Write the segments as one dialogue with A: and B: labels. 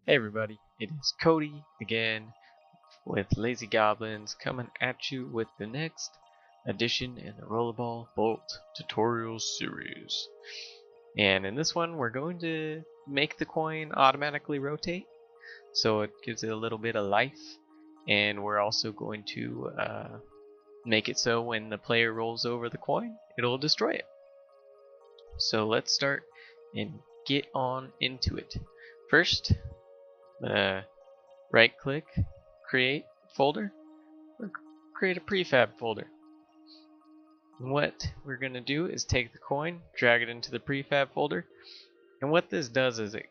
A: Hey everybody, it is Cody again with Lazy Goblins coming at you with the next edition in the Rollerball Bolt tutorial series. And in this one we're going to make the coin automatically rotate so it gives it a little bit of life, and we're also going to make it so when the player rolls over the coin it'll destroy it. So let's start and get on into it. First, right click, create folder, or create a prefab folder. And what we're going to do is take the coin, drag it into the prefab folder, and what this does is it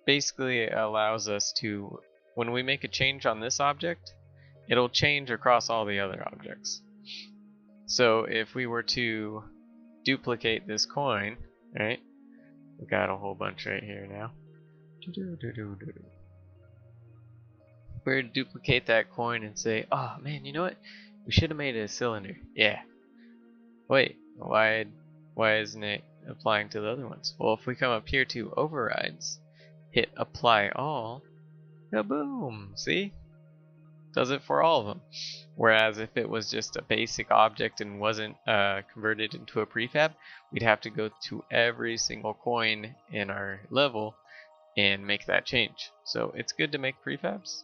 A: basically allows us to, when we make a change on this object, it'll change across all the other objects. So if we were to duplicate this coin, right, we got a whole bunch right here now. We're to duplicate that coin and say, oh man, you know what? We should have made it a cylinder. Yeah. Wait, why isn't it applying to the other ones? Well, if we come up here to overrides, hit apply all, kaboom, see? Does it for all of them. Whereas if it was just a basic object and wasn't converted into a prefab, we'd have to go to every single coin in our level and make that change. So it's good to make prefabs.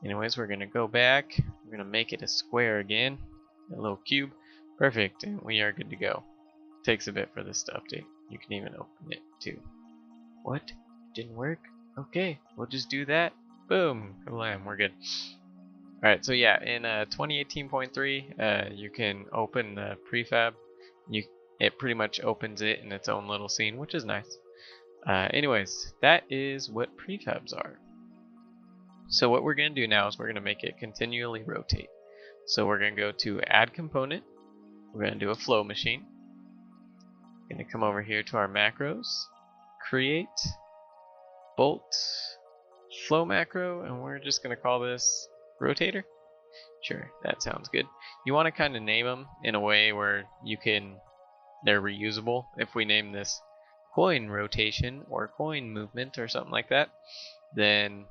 A: Anyways, we're gonna go back, we're gonna make it a square again, a little cube, perfect, and we are good to go. Takes a bit for this to update. You can even open it too. What? Didn't work? Okay, we'll just do that. Boom, kablam, we're good. Alright, so yeah, in 2018.3, you can open the prefab. It pretty much opens it in its own little scene, which is nice. Anyways, that is what prefabs are. So what we're going to do now is we're going to make it continually rotate. So we're going to go to add component. We're going to do a flow machine. Going to come over here to our macros, create bolt flow macro, and we're just going to call this rotator. Sure, that sounds good. You want to kind of name them in a way where they're reusable. If we name this coin rotation or coin movement or something like that, then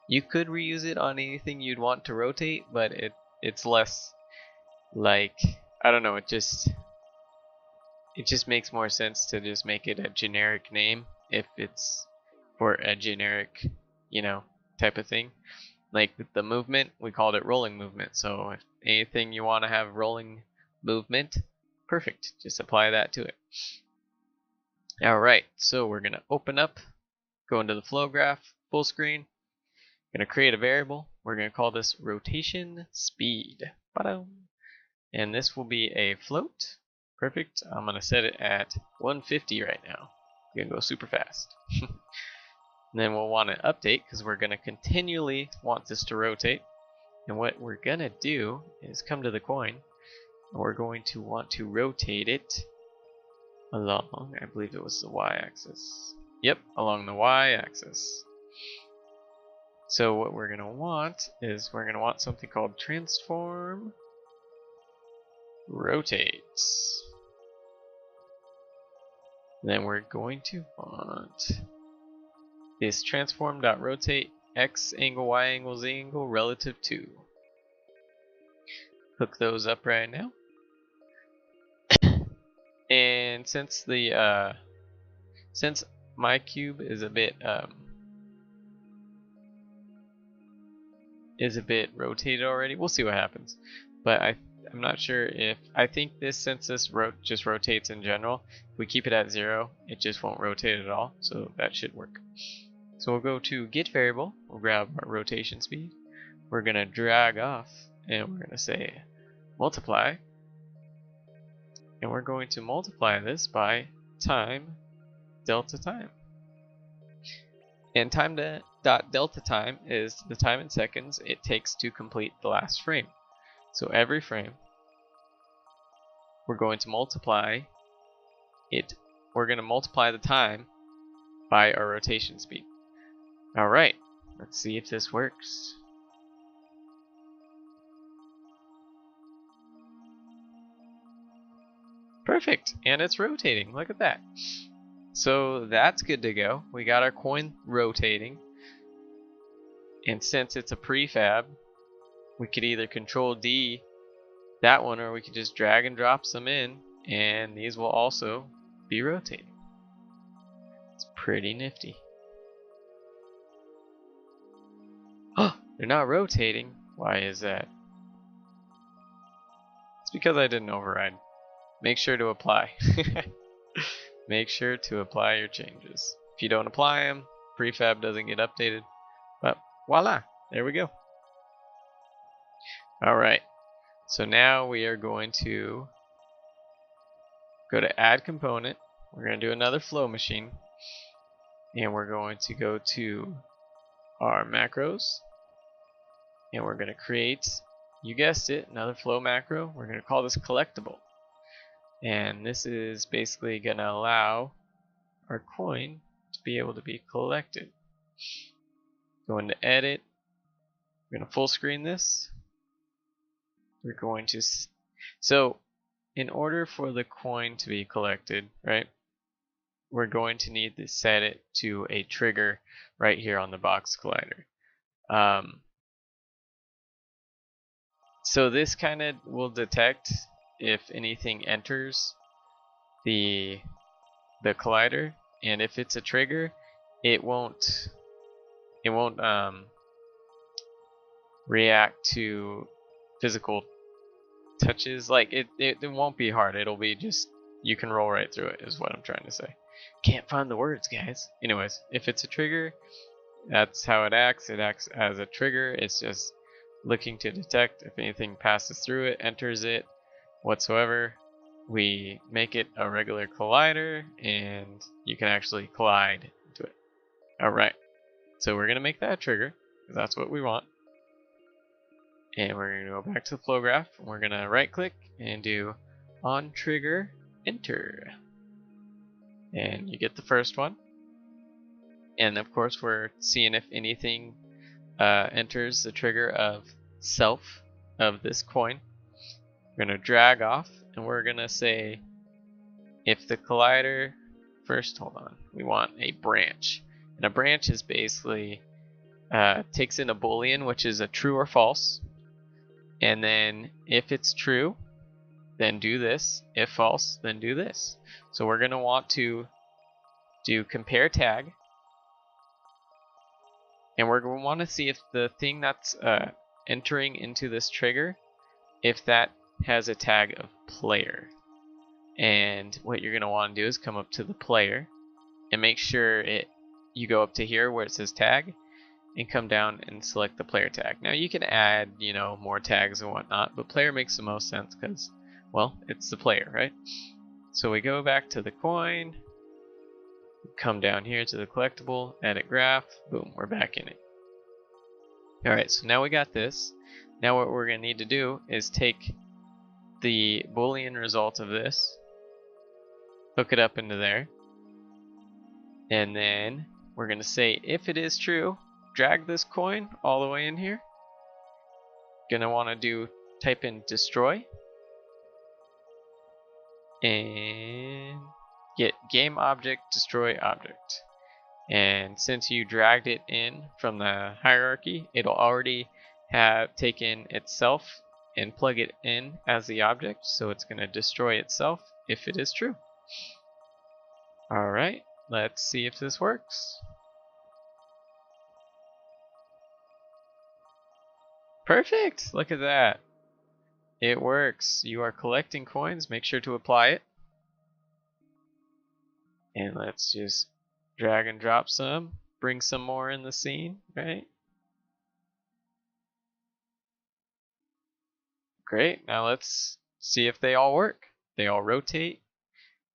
A: you could reuse it on anything you'd want to rotate, but it's less like, I don't know, it just makes more sense to just make it a generic name if it's for a generic, type of thing. Like the movement, we called it rolling movement. So if anything you want to have rolling movement, perfect. Just apply that to it. Alright, so we're going to open up, go into the flow graph, full screen. Going to create a variable. We're going to call this rotation speed. And this will be a float. Perfect. I'm going to set it at 150 right now. We're going to go super fast. And then we'll want to update because we're going to continually want this to rotate. And what we're going to do is come to the coin. And we're going to want to rotate it along, I believe it was the y-axis. Yep, along the y-axis. So what we're going to want is we're going to want something called transform rotate. Then we're going to want this transform.rotate x angle, y angle, z angle relative to. Hook those up right now. And since my cube is a bit rotated already, we'll see what happens. But I'm not sure if, I think this, since this just rotates in general, if we keep it at 0, it just won't rotate at all, so that should work. So we'll go to get variable, we'll grab our rotation speed, we're going to drag off, and we're going to say multiply, and we're going to multiply this by time delta time. And time dot delta time is the time in seconds it takes to complete the last frame. So every frame, we're going to multiply it. We're going to multiply the time by our rotation speed. All right, let's see if this works. Perfect, and it's rotating. Look at that. So that's good to go. We got our coin rotating. And since it's a prefab, we could either control D that one, or we could just drag and drop some in, and these will also be rotating. It's pretty nifty. Oh, they're not rotating. Why is that? It's because I didn't override. Make sure to apply. Make sure to apply your changes. If you don't apply them, prefab doesn't get updated. But voila, there we go. Alright, so now we are going to go to add component. We're going to do another flow machine. And we're going to go to our macros. And we're going to create, you guessed it, another flow macro. We're going to call this collectible. And this is basically going to allow our coin to be able to be collected. Go into edit. We're going to full screen this. We're going to, so in order for the coin to be collected, right, we're going to need to set it to a trigger right here on the box collider. So this kind of will detect if anything enters the collider, and if it's a trigger, it won't react to physical touches. Like it won't be hard. It'll be just, you can roll right through it is what I'm trying to say. Can't find the words, guys. Anyways, if it's a trigger, that's how it acts. It acts as a trigger. It's just looking to detect if anything passes through it, enters it whatsoever. We make it a regular collider, and you can actually collide into it. Alright, so we're going to make that a trigger, because that's what we want. And we're going to go back to the flow graph, and we're going to right click and do on trigger enter. And you get the first one. And of course we're seeing if anything enters the trigger of self of this coin. We're going to drag off, and we're going to say if the collider, first hold on, we want a branch. And a branch is basically takes in a boolean, which is a true or false. And then if it's true, then do this. If false, then do this. So we're going to want to do compare tag. And we're going to want to see if the thing that's entering into this trigger, if that has a tag of player. And what you're going to want to do is come up to the player and make sure you go up to here where it says tag and come down and select the player tag. Now you can add, more tags and whatnot, but player makes the most sense because, well, it's the player, right? So we go back to the coin, come down here to the collectible, edit graph, boom, we're back in it. Alright, so now we got this. Now what we're going to need to do is take the boolean result of this, hook it up into there, and then we're going to say if it is true, drag this coin all the way in here. Gonna want to type in destroy and get game object destroy object. And since you dragged it in from the hierarchy, it'll already have taken itself and plug it in as the object, so it's going to destroy itself if it is true. Alright, let's see if this works. Perfect! Look at that. It works. You are collecting coins. Make sure to apply it. And let's just drag and drop some. Bring some more in the scene, right? Great. Now let's see if they all work. They all rotate.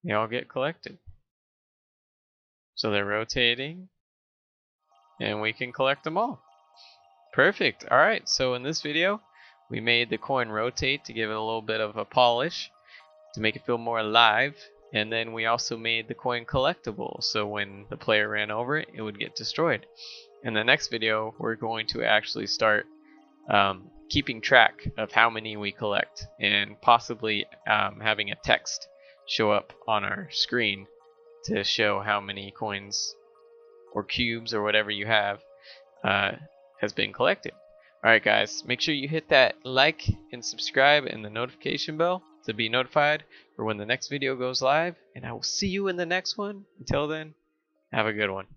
A: They all get collected. So they're rotating. And we can collect them all. Perfect. Alright, so in this video, we made the coin rotate to give it a little bit of a polish, to make it feel more alive. And then we also made the coin collectible, so when the player ran over it, it would get destroyed. In the next video, we're going to actually start keeping track of how many we collect, and possibly having a text show up on our screen to show how many coins or cubes or whatever you have has been collected. Alright guys, make sure you hit that like and subscribe and the notification bell to be notified for when the next video goes live, and I will see you in the next one. Until then, have a good one.